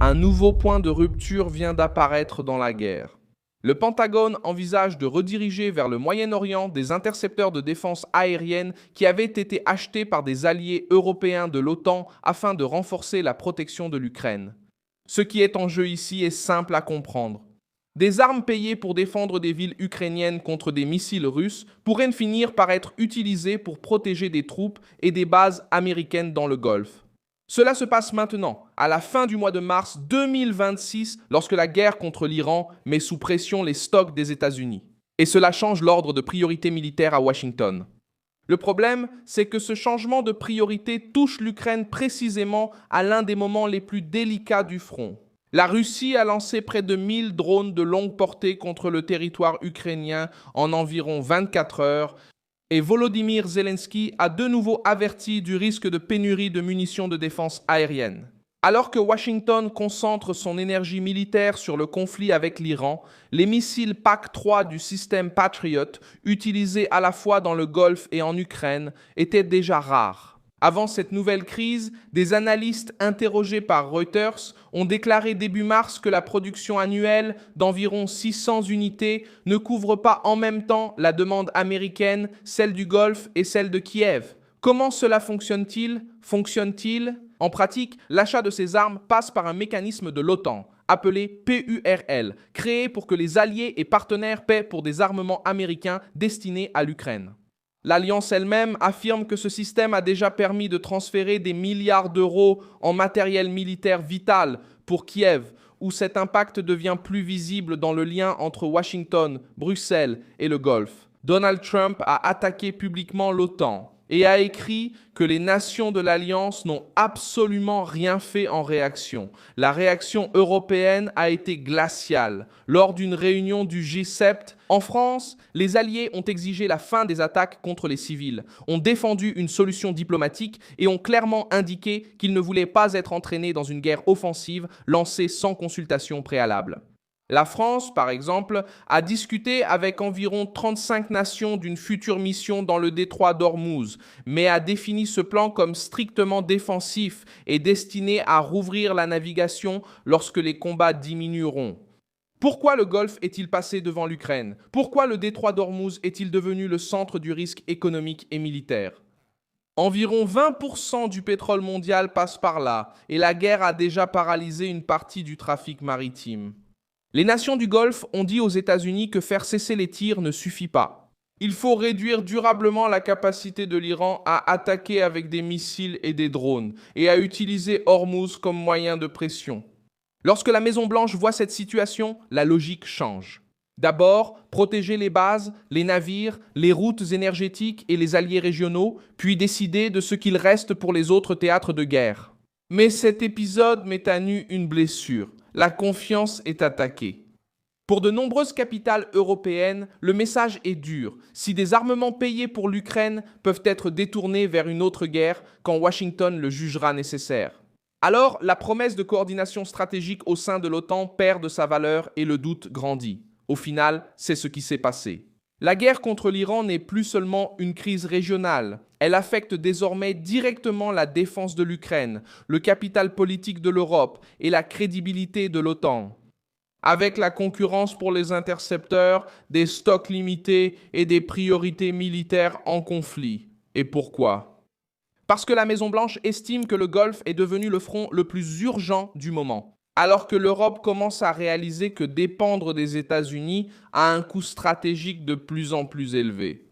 Un nouveau point de rupture vient d'apparaître dans la guerre. Le Pentagone envisage de rediriger vers le Moyen-Orient des intercepteurs de défense aérienne qui avaient été achetés par des alliés européens de l'OTAN afin de renforcer la protection de l'Ukraine. Ce qui est en jeu ici est simple à comprendre. Des armes payées pour défendre des villes ukrainiennes contre des missiles russes pourraient finir par être utilisées pour protéger des troupes et des bases américaines dans le Golfe. Cela se passe maintenant, à la fin du mois de mars 2026, lorsque la guerre contre l'Iran met sous pression les stocks des États-Unis. Et cela change l'ordre de priorité militaire à Washington. Le problème, c'est que ce changement de priorité touche l'Ukraine précisément à l'un des moments les plus délicats du front. La Russie a lancé près de 1000 drones de longue portée contre le territoire ukrainien en environ 24 heures, et Volodymyr Zelensky a de nouveau averti du risque de pénurie de munitions de défense aérienne. Alors que Washington concentre son énergie militaire sur le conflit avec l'Iran, les missiles PAC-3 du système Patriot, utilisés à la fois dans le Golfe et en Ukraine, étaient déjà rares. Avant cette nouvelle crise, des analystes interrogés par Reuters ont déclaré début mars que la production annuelle d'environ 600 unités ne couvre pas en même temps la demande américaine, celle du Golfe et celle de Kiev. Comment cela fonctionne-t-il? En pratique, l'achat de ces armes passe par un mécanisme de l'OTAN, appelé PURL, créé pour que les alliés et partenaires paient pour des armements américains destinés à l'Ukraine. L'Alliance elle-même affirme que ce système a déjà permis de transférer des milliards d'euros en matériel militaire vital pour Kiev, où cet impact devient plus visible dans le lien entre Washington, Bruxelles et le Golfe. Donald Trump a attaqué publiquement l'OTAN et a écrit que les nations de l'Alliance n'ont absolument rien fait en réaction. La réaction européenne a été glaciale. Lors d'une réunion du G7, en France, les alliés ont exigé la fin des attaques contre les civils, ont défendu une solution diplomatique et ont clairement indiqué qu'ils ne voulaient pas être entraînés dans une guerre offensive lancée sans consultation préalable. La France, par exemple, a discuté avec environ 35 nations d'une future mission dans le détroit d'Ormuz, mais a défini ce plan comme strictement défensif et destiné à rouvrir la navigation lorsque les combats diminueront. Pourquoi le Golfe est-il passé devant l'Ukraine? Pourquoi le détroit d'Ormuz est-il devenu le centre du risque économique et militaire? Environ 20% du pétrole mondial passe par là, et la guerre a déjà paralysé une partie du trafic maritime. Les nations du Golfe ont dit aux États-Unis que faire cesser les tirs ne suffit pas. Il faut réduire durablement la capacité de l'Iran à attaquer avec des missiles et des drones et à utiliser Hormuz comme moyen de pression. Lorsque la Maison-Blanche voit cette situation, la logique change. D'abord, protéger les bases, les navires, les routes énergétiques et les alliés régionaux, puis décider de ce qu'il reste pour les autres théâtres de guerre. Mais cet épisode met à nu une blessure. La confiance est attaquée. Pour de nombreuses capitales européennes, le message est dur. Si des armements payés pour l'Ukraine peuvent être détournés vers une autre guerre quand Washington le jugera nécessaire. Alors, la promesse de coordination stratégique au sein de l'OTAN perd de sa valeur et le doute grandit. Au final, c'est ce qui s'est passé. La guerre contre l'Iran n'est plus seulement une crise régionale. Elle affecte désormais directement la défense de l'Ukraine, le capital politique de l'Europe et la crédibilité de l'OTAN. Avec la concurrence pour les intercepteurs, des stocks limités et des priorités militaires en conflit. Et pourquoi? Parce que la Maison-Blanche estime que le Golfe est devenu le front le plus urgent du moment, alors que l'Europe commence à réaliser que dépendre des États-Unis a un coût stratégique de plus en plus élevé.